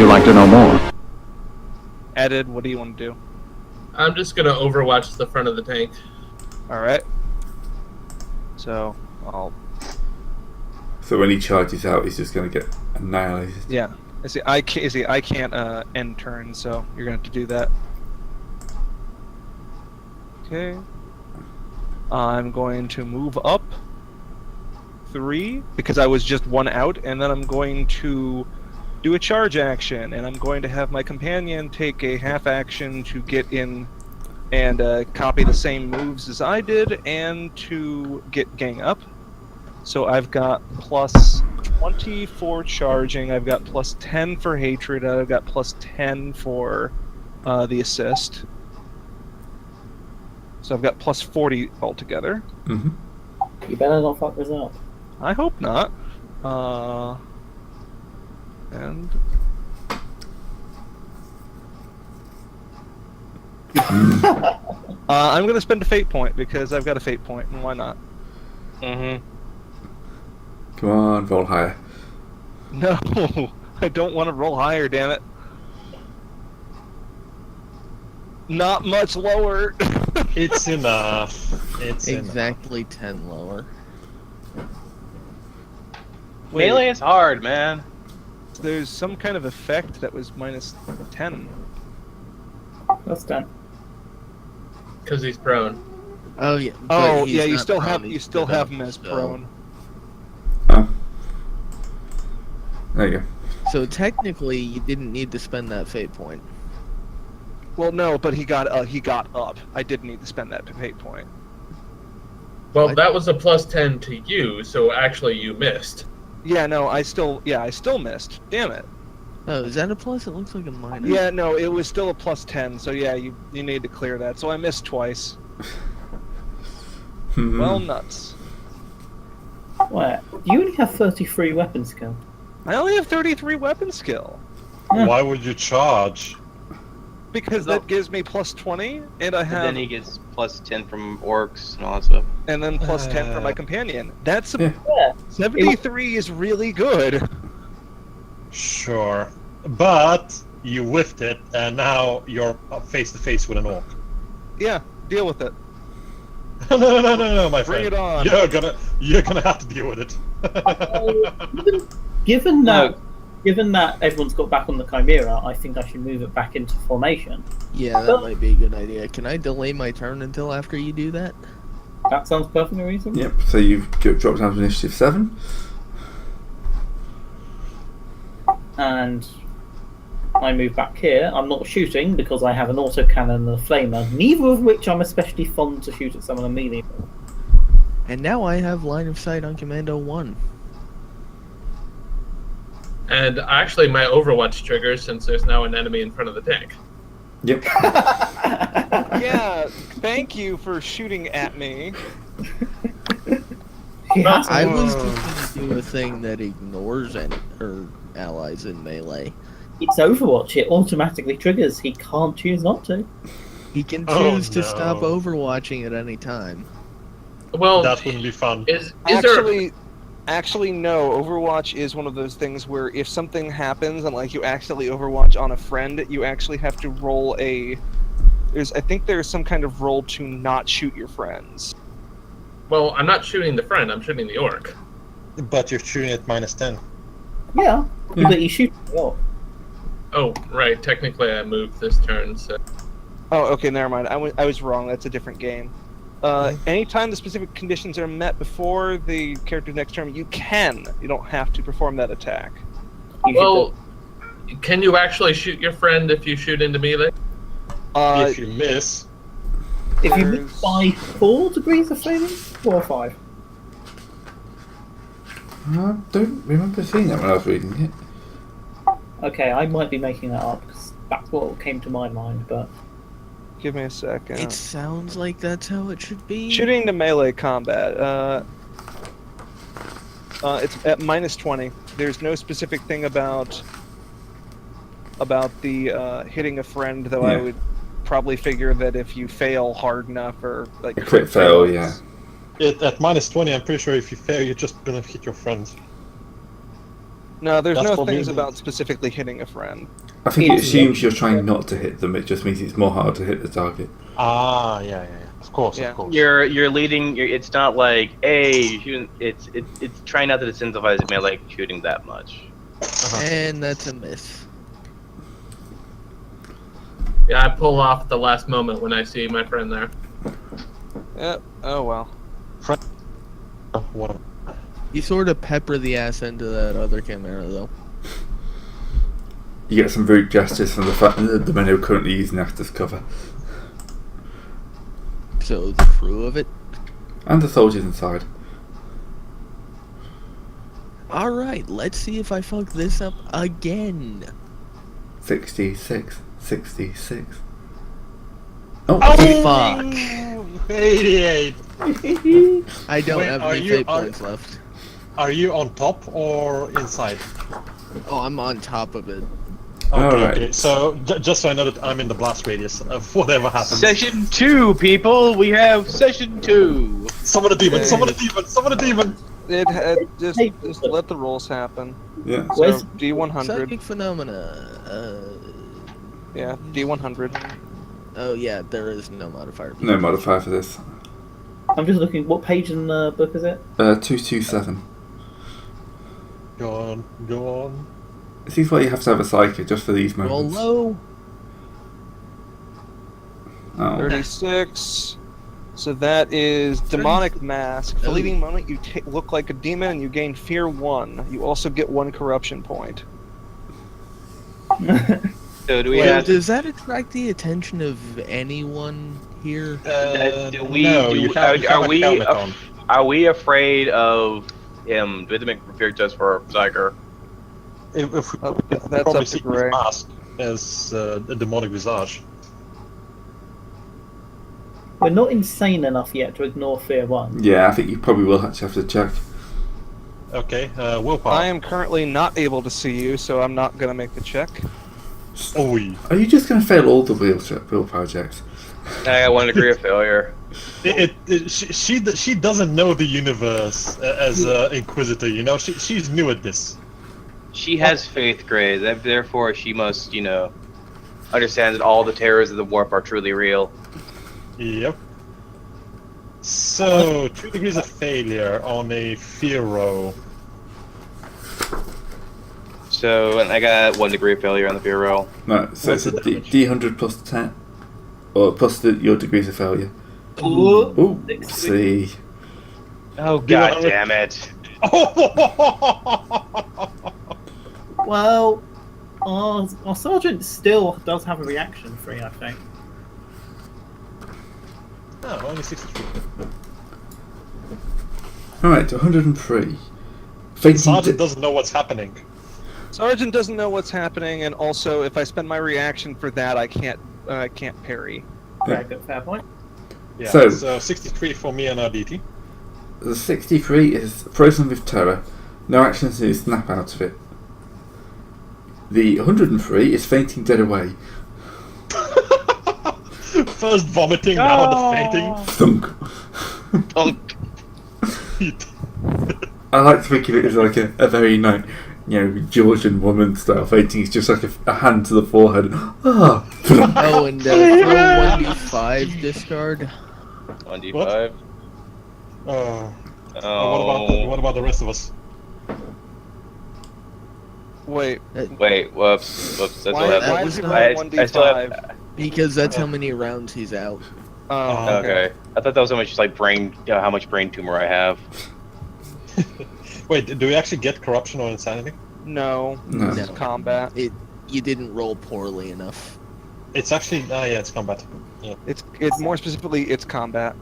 you like to know more? Added, what do you want to do? I'm just gonna overwatch the front of the tank. Alright. So, I'll... So when he charges out, he's just going to get annihilated. Yeah. I can't end turn, so you're going to have to do that. Okay. I'm going to move up 3, because I was just 1 out, and then I'm going to do a charge action, and I'm going to have my companion take a half action to get in and copy the same moves as I did, and to get gang up. So I've got plus 20 for charging, I've got plus 10 for hatred, I've got plus 10 for the assist. So I've got plus 40 altogether. Mm-hmm. You better not fuck this up. I hope not. And... I'm going to spend a fate point, because I've got a fate point, and why not? Mm-hmm. Come on, roll higher. No, I don't want to roll higher, damn it. Not much lower. It's enough. It's exactly 10 lower. Melee is hard, man. There's some kind of effect that was minus 10. That's done. Because he's prone. Oh yeah. Oh he's yeah, you not still prone, have he's you still have him as spell. prone. Oh. There you go. So technically, you didn't need to spend that fate point. Well, no, but he got up. I did need to spend that fate point. Well, What? that was a plus 10 to you, so actually you missed. Yeah, no, I still missed. Damn it. Oh, is that a plus? It looks like a minus. Yeah, no, it was still a plus 10. So yeah, you need to clear that. So I missed twice. Well, nuts. Where? You only have 33 weapon skill. I only have 33 weapon skill. Why would you charge? Because that gives me plus 20, and I have... And then he gets plus 10 from orcs and all that stuff. And then plus 10 for my companion. That's... Yeah. 73 is really good. Sure. But you whiffed it, and now you're face to face with an orc. Yeah, deal with it. No, my friend. Bring it on. You're gonna have to deal with it. Given that everyone's got back on the Chimera, I think I should move it back into formation. Yeah, that might be a good idea. Can I delay my turn until after you do that? That sounds perfectly reasonable. Yep, so you've dropped down to initiative 7. And I move back here. I'm not shooting because I have an autocannon and a flamer, neither of which I'm especially fond to shoot at someone on melee. And now I have line of sight on Commando 1. And actually my Overwatch triggers since there's now an enemy in front of the tank. Yep. Yeah, thank you for shooting at me. Yeah. I was just gonna do a thing that ignores allies in melee. It's Overwatch. It automatically triggers. He can't choose not to. He can Oh, choose to stop no. overwatching at any time. Well, That wouldn't be fun. is there... Actually, no. Overwatch is one of those things where if something happens and like you accidentally Overwatch on a friend, you actually have to roll a. I think there's some kind of roll to not shoot your friends. Well, I'm not shooting the friend, I'm shooting the orc. But you're shooting at minus 10. Yeah, but you shoot well. Oh, right, technically I moved this turn, so... Oh, okay, never mind. I was wrong. That's a different game. Anytime the specific conditions are met before the character's next turn, you can. You don't have to perform that attack. Well, can you actually shoot your friend if you shoot into melee? If you miss. If you miss by 4 degrees of flaming, 4 or 5. I don't remember seeing that when I was reading it. Okay, I might be making that up because that's what came to my mind, but Give me a second. It sounds like that's how it should be. Shooting to melee combat. It's at minus 20. There's no specific thing about the hitting a friend, though. Yeah. I would probably figure that if you fail hard enough, or like A crit fail, yeah. At minus 20, I'm pretty sure if you fail, you're just gonna hit your friend. No, there's That's no what things we- about specifically hitting a friend. I think it It's- assumes you're trying not to hit them. It just means it's more hard to hit the target. Ah, yeah. Of course, Yeah. of course. You're leading. It's not like, hey, you're shooting. It's trying not to incentivize melee shooting that much. And that's a miss. Yeah, I pull off at the last moment when I see my friend there. Yep. Oh well. What? You sort of pepper the ass into that other camera, though. You get some rude gestures from the fact that the men who are currently using that as cover. So the crew of it. And the soldiers inside. Alright, let's see if I fuck this up again. 66. 66. Oh, Fuck. 88. I don't Wait, have are any you- fate are- points left. Are you on top or inside? Oh, I'm on top of it. Okay, Alright. okay. So just so I know that I'm in the blast radius of whatever happens. Session 2, people. We have session 2. Summon a demon! Summon a demon! Summon a demon! It had just let the rolls happen. yeah. So Where's- D100. Psychic phenomena. Yeah, D100. Oh yeah, there is no modifier. No modifier for this. I'm just looking. What page in the book is it? 227. Go on, go on. This is why you have to have a psychic just for these Roll moments. low. Oh. 36. So that is demonic mask. For Oh. leaving moment, you look like a demon and you gain fear 1. You also get 1 corruption point. So do we Well, have? does that attract the attention of anyone here? Do we- no, do- you have, you have are a we helmet af- on. Are we afraid of him? Do we have to make a fear test for Zyger? If we Oh, that's probably up see to his Gray. mask as a demonic visage. We're not insane enough yet to ignore Fear 1. Yeah, I think you probably will actually have to check. Okay, willpower. I am currently not able to see you, so I'm not gonna make the check. Oi. Are you just going to fail all the willpower checks? I got 1 degree of failure. She doesn't know the universe as an inquisitor, you know? She's new at this. She has faith, Gray. Therefore, she must, understand that all the terrors of the warp are truly real. Yep. So, 2 degrees of failure on a fear roll. So, and I got 1 degree of failure on the fear roll. No, so What's it's a the damage? D100 plus 10. Or plus your degrees of failure. Ooh. Ooh, 60. see. Oh, god damn it. Well, our sergeant still does have a reaction free, I think. Oh, only 63. Alright, 103. Fainting Sergeant doesn't know what's happening. Sergeant doesn't know what's happening, and also if I spend my reaction for that, I can't parry. Very good, fair point. Yeah, So- so 63 for me and RDT. The 63 is frozen with terror. No actions to snap out of it. The 103 is fainting dead away. First vomiting, now the fainting. Thunk. Dunk. I like to think of it as like a very Georgian woman style fainting. It's just like a hand to the forehead. Ah. Oh, and throw 1d5 discard. 1d5. What about the rest of us? Wait, Wait, whoops. That's why, what that why happened. was is it not- I still have. 1d5? Because that's how many rounds he's out. Oh, Okay. I thought that was how much how much brain tumor I have. Wait, do we actually get corruption or insanity? No, No. this is combat. You didn't roll poorly enough. It's actually, yeah, it's combat. Yeah. It's more specifically, it's combat.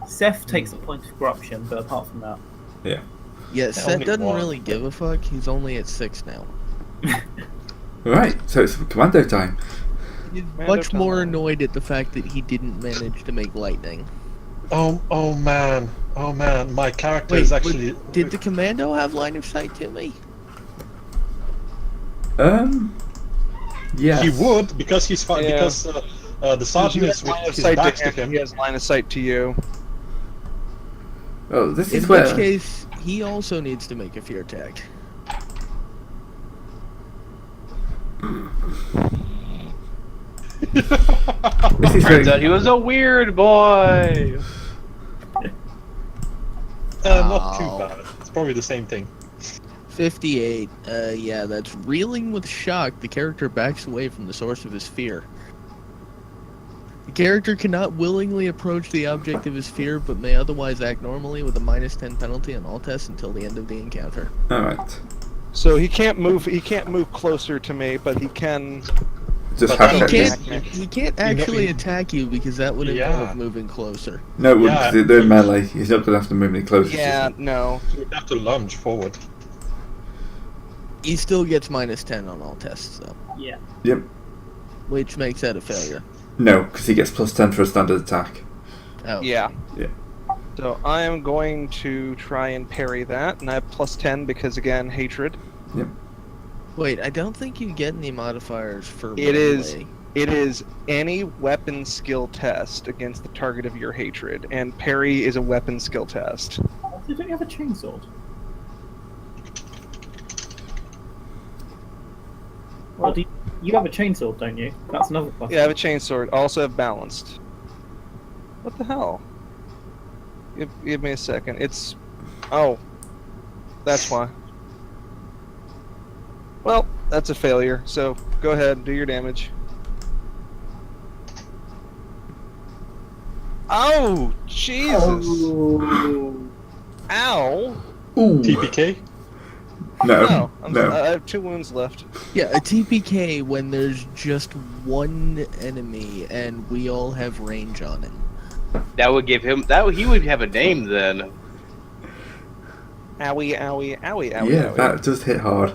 Seth takes a point of corruption, but apart from that, Yeah, Seth only doesn't one. really give a fuck. He's only at 6 now. Right, so it's commando time. He's Mando much more time. annoyed at the fact that he didn't manage to make lightning. Oh man, my character Wait, is actually... did the commando have line of sight to me? Yeah. He would, because he's fine, Yeah. because the sergeant He is has with line of his sight back to to him. him. He has line of sight to you. Oh, this In is where. which case, he also needs to make a fear attack. This is Turns very... out he was a weird boy. Not too Oh. bad. It's probably the same thing. 58. Yeah, that's reeling with shock. The character backs away from the source of his fear. The character cannot willingly approach the object of his fear, but may otherwise act normally with a -10 penalty on all tests until the end of the encounter. Alright. So he can't move. He can't move closer to me, but he can. Just But have He that. can't actually attack you because that would involve Yeah. moving closer. No, it wouldn't, Yeah. 'cause they're melee. He's not going to have to move any closer. Yeah, no. You would have to lunge forward. He still gets -10 on all tests, though, Yeah. Yep. which makes that a failure. No, because he gets +10 for a standard attack. Oh. Yeah. Yeah. So I am going to try and parry that, and I have +10 because again, hatred. Wait, I don't think you get any modifiers for It is- melee. It is any weapon skill test against the target of your hatred, and parry is a weapon skill test. Also, don't you have a chainsword? Well, you have a chainsword, don't you? That's another plus. Yeah, I have a chainsword. I also have balanced. What the hell? Give me a second. It's... Oh. That's why. Well, that's a failure, so go ahead, do your damage. Oh, Jesus! Oh. Ow! Ooh. TPK? No. No, No. I have 2 wounds left. Yeah, a TPK when there's just one enemy and we all have range on him. That would give him he would have a name then. Owie, owie, owie, owie, Yeah, owie. that does hit hard.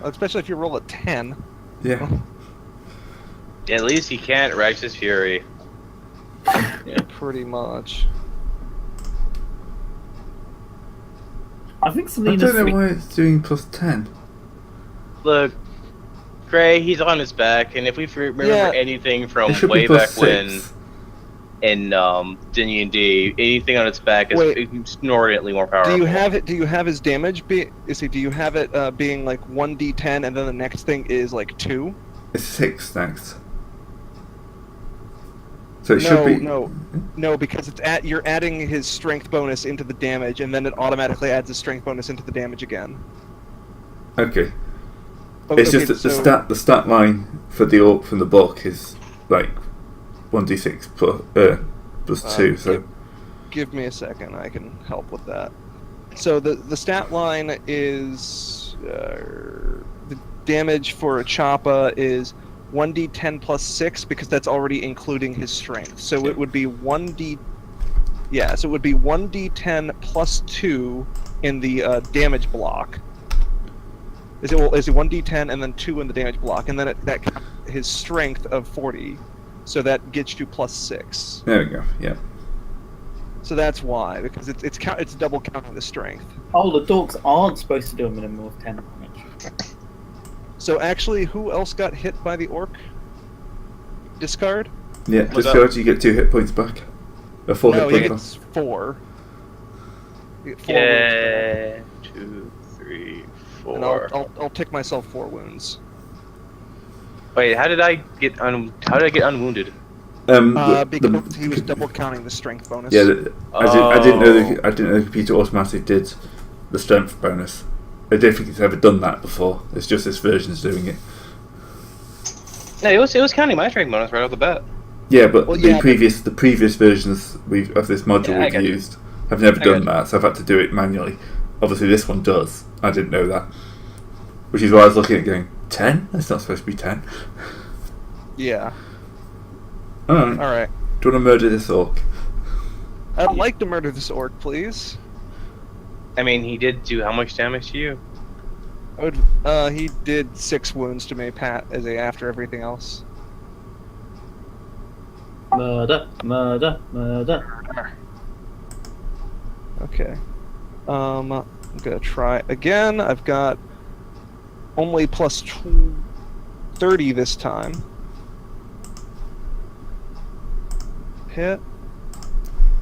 Especially if you roll a 10. Yeah. At least he can't Righteous Fury. Pretty much. I think I Selena's don't know why it's doing +10. Look, Gray, he's on his back, and if we remember Yeah. anything from It should way be back when +6. in D&D, anything on its back is Wait. exorbitantly more powerful. Do you have it? Do you have his damage? Do you have it being like 1d10, and then the next thing is like 2? It's 6 next. So it should be. No, because you're adding his strength bonus into the damage, and then it automatically adds a strength bonus into the damage again. Okay. Okay, It's just that so- the stat line for the orc from the book is like 1d6 plus 2. So Give me a second, I can help with that. So the stat line is the damage for a CHAAARGE is 1d10 plus 6 because that's already including his strength. So it would be 1d. Yeah, so it would be 1d10 plus 2 in the damage block. Is it 1d10 and then 2 in the damage block, and then that counts his strength of 40, so that gets you plus 6. there we go. Yeah. So that's why, because it's double counting the strength. Oh, the dogs aren't supposed to do a minimum of 10 damage. So actually, who else got hit by the orc? Discard? Yeah. What's Discard, you get 2 hit points back. 4 No, hit he points gets 4. You get 4 Yeah, 2, 3, and 4. I'll take myself 4 wounds. Wait, how did I get unwounded? Because he was double counting the strength bonus. Yeah, I didn't know the computer automatically did the strength bonus. I don't think it's ever done that before. It's just this version's doing it. No, it was counting my strength bonus right off the bat. Yeah, but Well, the yeah, but- previous versions of this module Yeah, I we've got you. used have never I done got that, so I've had to do it manually. Obviously, this one does. I didn't know that, which is why I was looking at going 10. That's not supposed to be 10. Yeah. Alright. Alright. Do you want to murder this orc? I'd like to murder this orc, please. I mean, he did do how much damage to you? He did 6 wounds to me, Pat, after everything else. Murder, murder, murder. Okay. I'm gonna try again. I've got only plus 30 this time. Hit.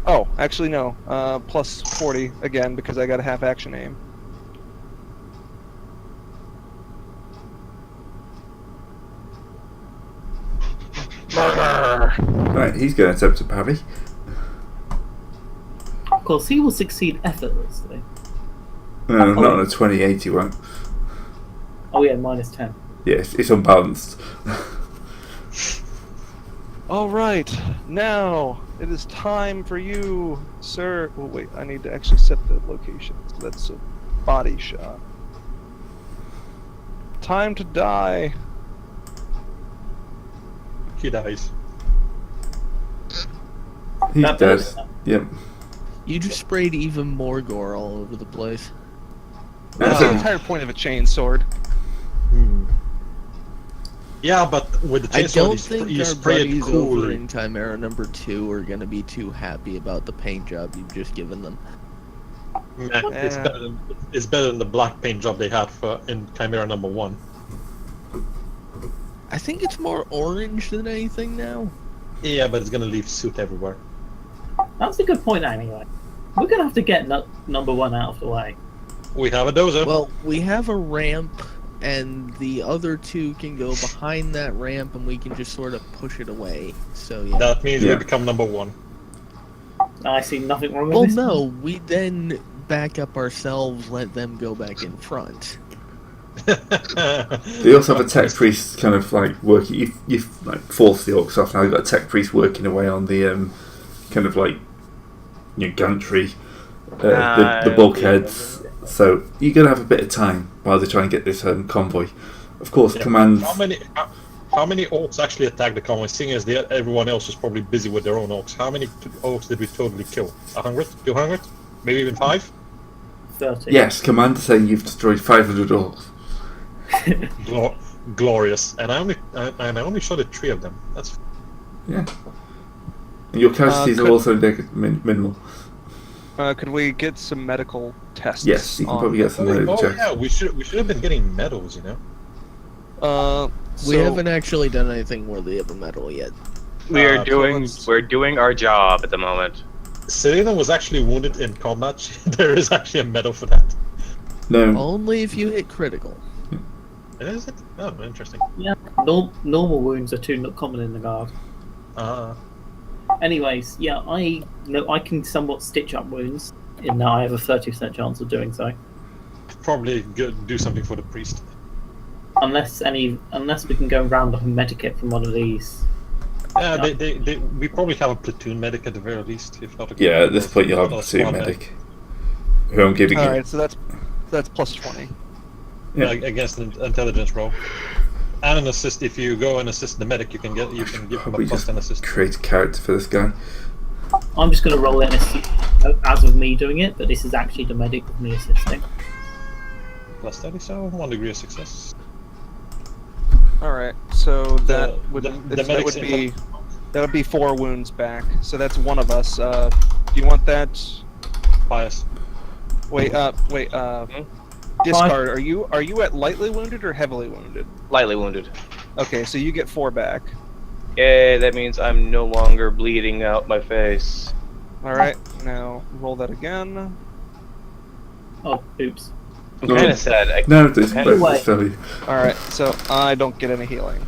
Oh, actually no. Plus 40 again because I got a half action aim. 4. Right, he's going to attempt to parry. Of course, he will succeed effortlessly. No, not on a 28, he won't. Oh yeah, -10. Yes, it's unbalanced. Alright, now it is time for you, sir. Oh, wait, I need to actually set the location. So that's a body shot. Time to die. He dies. He's That dead. does- Yep. You just sprayed even more gore all over the place. That's the entire point of a chainsword. Yeah, but with the I chainsaw, don't think you our spray it buddies over coolly. in Chimera number 2 are gonna be too happy about the paint job you've just given them. Meh, it's better than the black paint job they had in Chimera number 1. I think it's more orange than anything now. Yeah, but it's gonna leave soot everywhere. That's a good point, anyway. We're gonna have to get number 1 out of the way. We have a dozer. Well, we have a ramp, and the other 2 can go behind that ramp, and we can just sort of push it away. So yeah. That means Yeah. we become number 1. I see nothing wrong with Well, this. no, we then back up ourselves, let them go back in front. They also have a tech priest kind of like working. You've like forced the orcs off now. You've got a tech priest working away on the kind of like gantry, the bulkheads. So you're gonna have a bit of time while they try and get this convoy. Of course, Yeah. commands. How many orcs actually attacked the convoy? Seeing as everyone else was probably busy with their own orcs. How many orcs did we totally kill? 100? 200? Maybe even 5? 30. Yes, commander saying you've destroyed 500 orcs. Glorious. And I only shot at 3 of them. That's Yeah. And your casualties are could- also minimal. Could we get some medical tests? Yes, you can on- probably get some medical checks. yeah. We should have been getting medals, you know. We So- haven't actually done anything worthy of a medal yet. We're so doing our job at the moment. Selena was actually wounded in combat. There is actually a medal for that. No. Only if you hit critical. Is it? Oh, interesting. Yeah, normal wounds are too common in the guard. Anyways, yeah, I know I can somewhat stitch up wounds, in that I have a 30% chance of doing so. Probably do something for the priest. Unless we can go and round up a medikit from one of these. Yeah, we probably have a platoon medic at the very least, if not a Yeah, at this point you'll have a or platoon squad medic. Who I'm giving you. Alright, so that's plus 20. Yeah, against an intelligence roll. And an assist. If you go and assist the medic, you can give him Probably a plus just 10 assist. create a character for this guy. I'm just going to roll in as of me doing it, but this is actually the medic with me assisting. Plus 30, so 1 degree of success. Alright, so that the that medic's would be 4 wounds back. So that's one of us. Do you want that? Pious. Wait, discard. Are you at lightly wounded or heavily wounded? Lightly wounded. Okay, so you get 4 back. Yay, that means I'm no longer bleeding out my face. Alright, now roll that again. Oh, oops. I'm No. kind of sad. No, this Anyway. is silly. Alright, so I don't get any healing.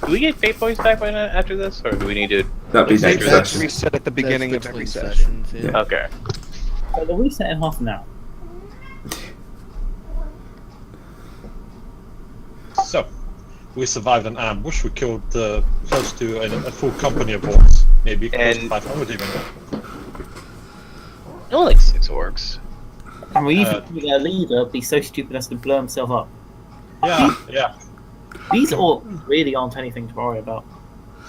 Do we get fate points back by now after this, or do we need to? That'd be Let's next do That's session. reset at the beginning That's of every between session. sessions, yeah. Yeah. Okay. So they'll reset in half an hour. So, we survived an ambush. We killed close to a full company of orcs. Maybe close to And- 500 even. Only like 6 orcs. And we even see their leader be so stupid as to blow himself up. Yeah, These orcs really aren't anything to worry about.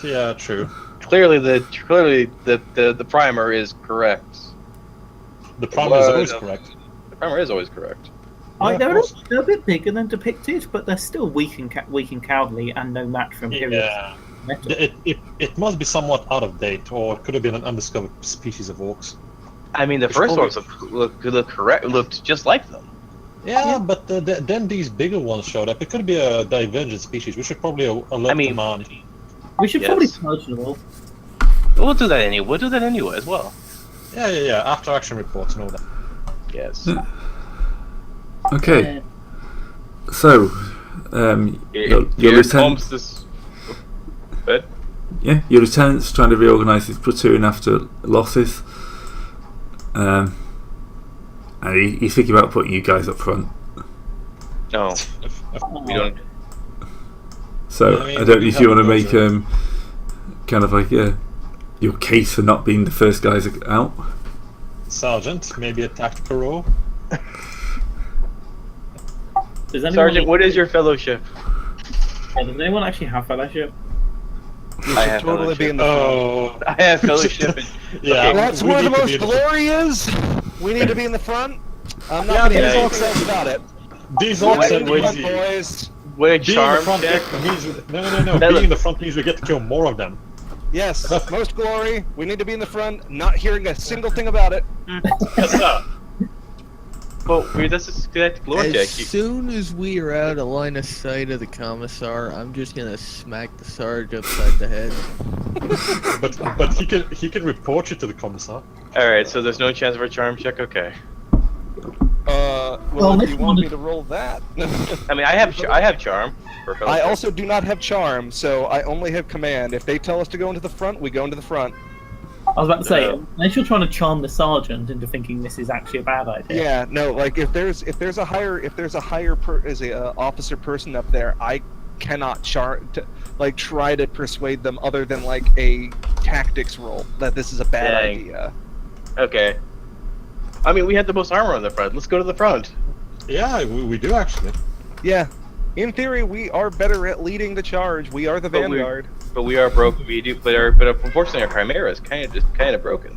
yeah, true. Clearly, the primer is correct. The problem is Blood always of- correct. The primer is always correct. Like, Yeah, of they're course. a bit bigger than depicted, but they're still weak and cowardly and no match for Imperial Yeah. metal. It must be somewhat out of date, or it could have been an undiscovered species of orcs. I mean, the Which first probably- orcs looked just like them. Yeah, but then these bigger ones showed up. It could be a divergent species. We should probably alert I mean- them on. We should Yes. probably purge them all. We'll do that anyway. We'll do that anyway as well. Yeah. After action reports and all that. Yes. Okay, so your Here lieutenant, comes this. But yeah, your lieutenant's trying to reorganise his platoon after losses. And he's thinking about putting you guys up front. No, we don't. So I don't know if you want to make kind of like your case for not being the first guys out. Sergeant, maybe a tactical role. Does anyone Sergeant, what is your fellowship? Does anyone actually have fellowship? You I should have totally fellowship. be in the front. Oh, I have fellowship. yeah. Okay. That's we where the need to most be in the- glory is. We need to be in the front. I'm Yeah, not going these to orcs be upset about it. These orcs Wait, are wait, easy. Boys. What a Being in the charm front check. means no. That Being look- in the front means we get to kill more of them. Yes, most glory. We need to be in the front. Not hearing a single thing about it. Yes, sir. Well, that's just that glory check. As soon as we are out of line of sight of the commissar, I'm just gonna smack the Sarge upside the head. But he can report you to the commissar. All right, so there's no chance of a charm check. Okay. Well, if let's you want not- me to roll that. I mean, I have charm. For I fellowship. also do not have charm, so I only have command. If they tell us to go into the front, we go into the front. I was about to say, No. unless you're trying to charm the sergeant into thinking this is actually a bad idea. Yeah, no, like if there's a higher officer person up there, I cannot try to persuade them other than like a tactics roll that this is a bad Dang. idea. Okay. I mean, we had the most armor on the front. Let's go to the front. Yeah, we do actually. Yeah, in theory, we are better at leading the charge. We are the But we- vanguard. But we are broke. We do, but unfortunately, our chimera is kind of broken.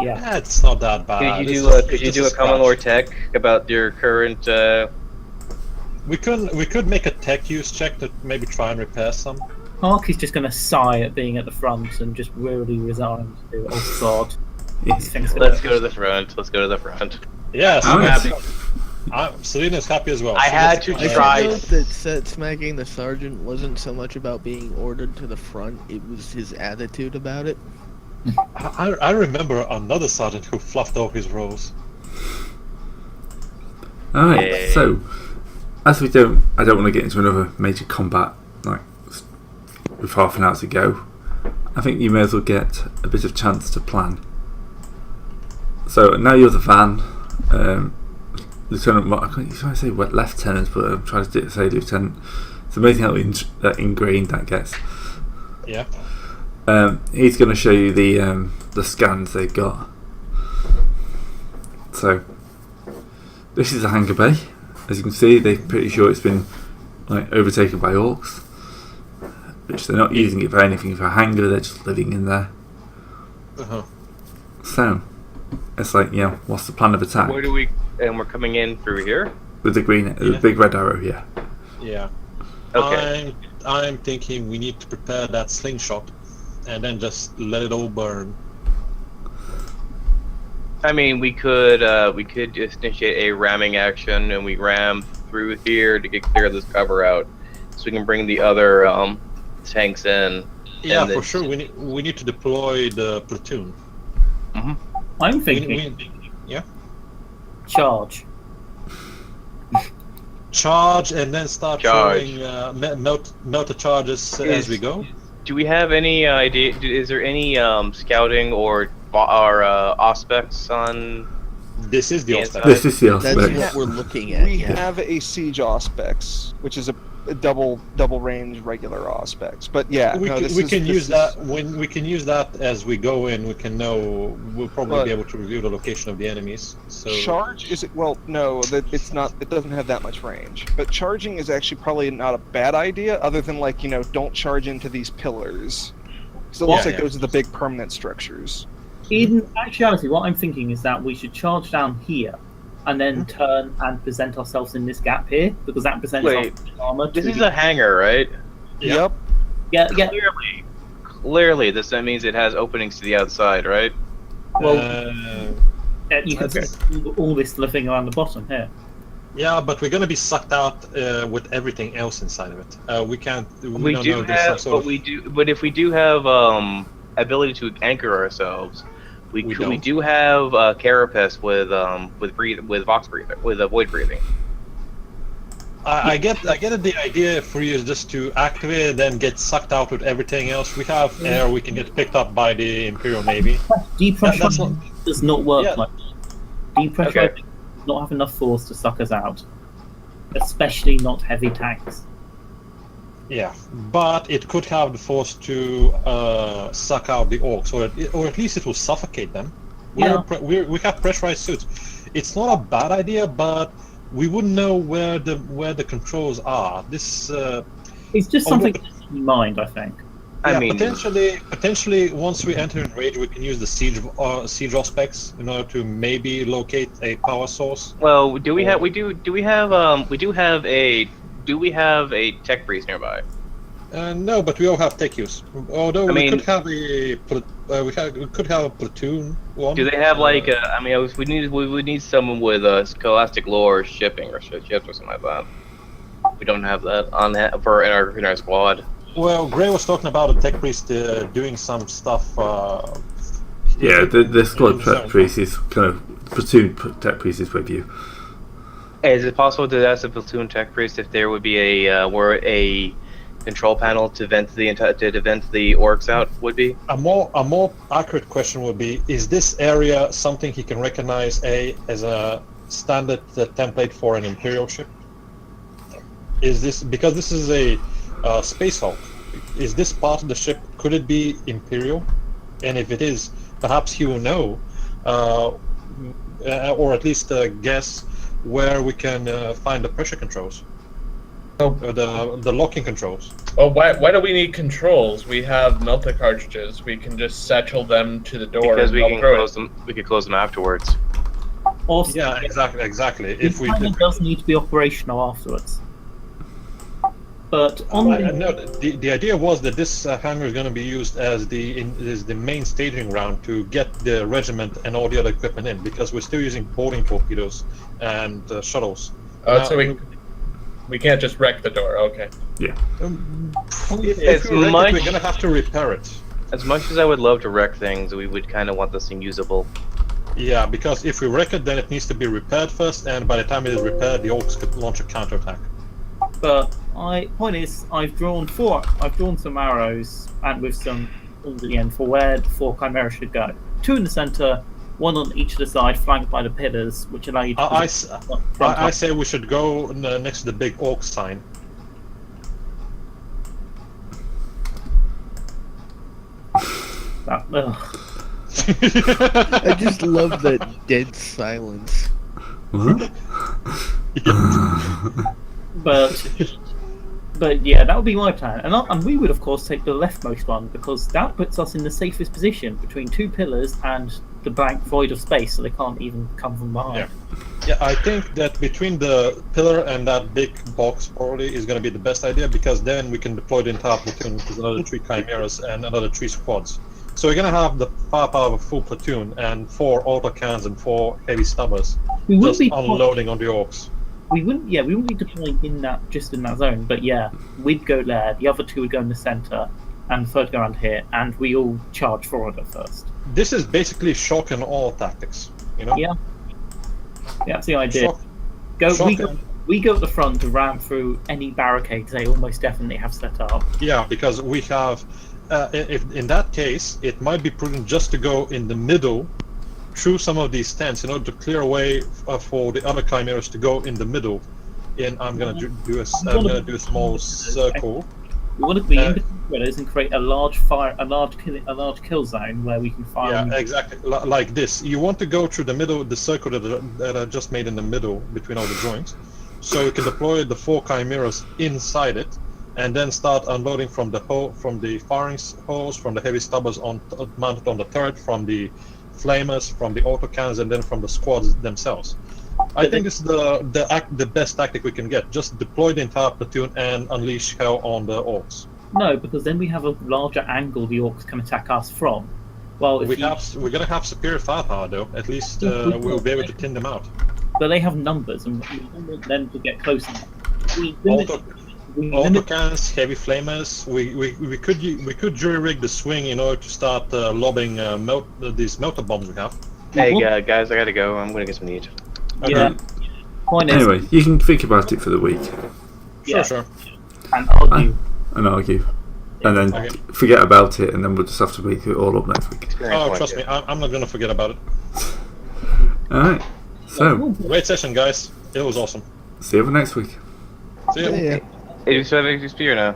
Yeah. Yeah, it's not that bad. Could you It's do just- could it's you just do a scratch. common lore tech about your current? We could make a tech use check to maybe try and repair some. Hark is just going to sigh at being at the front and just really resign to, oh god. Yes. Things Let's go to the front. Let's go to the front. Yeah, so I'm that's- happy. Selina's happy as well. I So had let's- to I try. should note that smacking the sergeant wasn't so much about being ordered to the front; it was his attitude about it. I remember another sergeant who fluffed off his rolls. Alright, Yeah. so as I don't want to get into another major combat like with half an hour to go. I think you may as well get a bit of chance to plan. So now you're the van, Lieutenant. I can't try to say what lieutenant, but I'm trying to say lieutenant. It's amazing how ingrained that gets. Yeah. He's going to show you the scans they've got. So this is a hangar bay. As you can see, they're pretty sure it's been overtaken by orcs, which they're not using it for anything for a hangar. They're just living in there. Uh-huh. So it's what's the plan of attack? Where do we? And we're coming in through here. With the green, the Yeah. big red arrow, yeah. Yeah. Okay. I'm thinking we need to prepare that slingshot, and then just let it all burn. I mean, we could just initiate a ramming action, and we ram through here to get clear of this cover out, so we can bring the other tanks in. Yeah, And for then- sure. We need to deploy the platoon. I'm We- thinking yeah. charge. Charge and then start Charge. throwing melter charges as we go. Do we have any idea? Is there any scouting or aspects on? This is the Yeah, Ostec. This is the That's aspect. what we're looking at. We yeah. have a siege auspex, which is a double range regular auspex. But yeah, We can use that when we can use that as we go in. We can know we'll probably But- be able to review the location of the enemies. So Charge is it? Well, no, it's not. It doesn't have that much range. But charging is actually probably not a bad idea, other than don't charge into these pillars. So it looks Yeah, like yeah. those are the big permanent structures. In actuality, what I'm thinking is that we should charge down here and then turn and present ourselves in this gap here, because that presents Wait, our armor. This to is the- a hangar, right? Yeah. Yep. yeah. Clearly, that means it has openings to the outside, right? Well, you can okay. see all this living around the bottom here. yeah, but we're gonna be sucked out with everything else inside of it. We can't. We don't do know, there's some have, sort but of- we do. But if we do have ability to anchor ourselves, we don't. do have carapace with vox breathing, with void breathing. I get the idea for you is just to activate it, then get sucked out with everything else. We have air, we can get picked up by the Imperial Navy. Depressurizing does not work Yeah. like that. Depressurizing does not have enough force to suck us out. Especially not heavy tanks. Yeah, but it could have the force to suck out the orcs, or at least it will suffocate them. We have pressurized suits. It's not a bad idea, but we wouldn't know where the controls are. This It's just something to keep in mind, I think. I yeah, mean, potentially once we enter in rage, we can use the siege aspects in order to maybe locate a power source. well, do we have a tech priest nearby? No, but we all have tech use. Although I mean- we could have a platoon one. Do they have like? We would need someone with scholastic lore, or shipping, or ships, or something like that. We don't have that on in our squad. Well, Gray was talking about a tech priest doing some stuff. Yeah, the squad in the tech zone. priest is kind of platoon tech priest is with you. Is it possible to ask the platoon tech priest if there would be a control panel to vent the orcs out? Would be A more accurate question would be: is this area something he can recognize as a standard template for an Imperial ship? Is this because this is a Space Hulk? Is this part of the ship? Could it be Imperial? And if it is, perhaps he will know, or at least guess where we can find the pressure controls, or the locking controls. Well, why do we need controls? We have melta cartridges. We can just satchel them to the door. because and we they'll can throw close it. them. We could close them afterwards. Also, Yeah, exactly. it kind of does need to be operational afterwards. But on No, the idea was that this hangar is going to be used as the main staging ground to get the regiment and all the other equipment in, because we're still using boarding torpedoes and shuttles. So we can't just wreck the door. Okay. If As we wreck it, much- we're going to have to repair it. As much as I would love to wreck things, we would kind of want this thing usable. Yeah, because if we wreck it, then it needs to be repaired first, and by the time it is repaired, the orcs could launch a counterattack. But point is, I've drawn some arrows, and with some at the end for where the 4 chimeras should go. 2 in the center, 1 on each of the side, flanked by the pillars, which allow you to. I say we should go next to the big orc sign. I just love that dead silence. What? But yeah, that would be my plan, and we would of course take the leftmost one because that puts us in the safest position between 2 pillars and the blank void of space, so they can't even come from behind. Yeah, I think that between the pillar and that big box probably is going to be the best idea, because then we can deploy the entire platoon with another 3 chimeras and another 3 squads. So we're going to have the firepower of a full platoon and 4 autocannons and 4 heavy stubbers We wouldn't just be unloading on the orcs. we wouldn't be deploying in that zone, but yeah, we'd go there. The other 2 would go in the center, and the 3rd go around here, and we all charge forward at first. This is basically shock and awe tactics, you know? Yeah, that's the idea. Shock We go at the front to ram through any barricades they almost definitely have set up. Yeah, because we have. If in that case, it might be prudent just to go in the middle through some of these tents in order to clear a way for the other chimeras to go in the middle. I'm gonna do a small circle. We want to be in between pillars and create a large kill zone where we can fire. Yeah, exactly. Like this. You want to go through the middle, the circle that I just made in the middle between all the joints, so we can deploy the 4 chimeras inside it, and then start unloading from the firing holes, from the heavy stubbers mounted on the turret, from the flamers, from the autocannons, and then from the squads themselves. I think this is the best tactic we can get. Just deploy the entire platoon and unleash hell on the orcs. No, because then we have a larger angle the orcs can attack us from. Well, We're gonna have superior firepower though. At least we'll be able to thin them out. but they have numbers, and we don't want them to get close enough. Autocannons, heavy flamers. We could jury rig the swing in order to start lobbing these melter bombs we have. Hey guys, I gotta go. I'm gonna get some to eat. Yeah. Point is, Anyway, you can think about it for the week yeah, Sure. and argue. and argue. And then Okay. forget about it, and then we'll just have to make it all up next week. Experience Oh, point, trust yeah. me, I'm not gonna forget about it. Alright, so, Great session, guys. It was awesome. see you next week. See ya. Yeah. It is 7 XP now.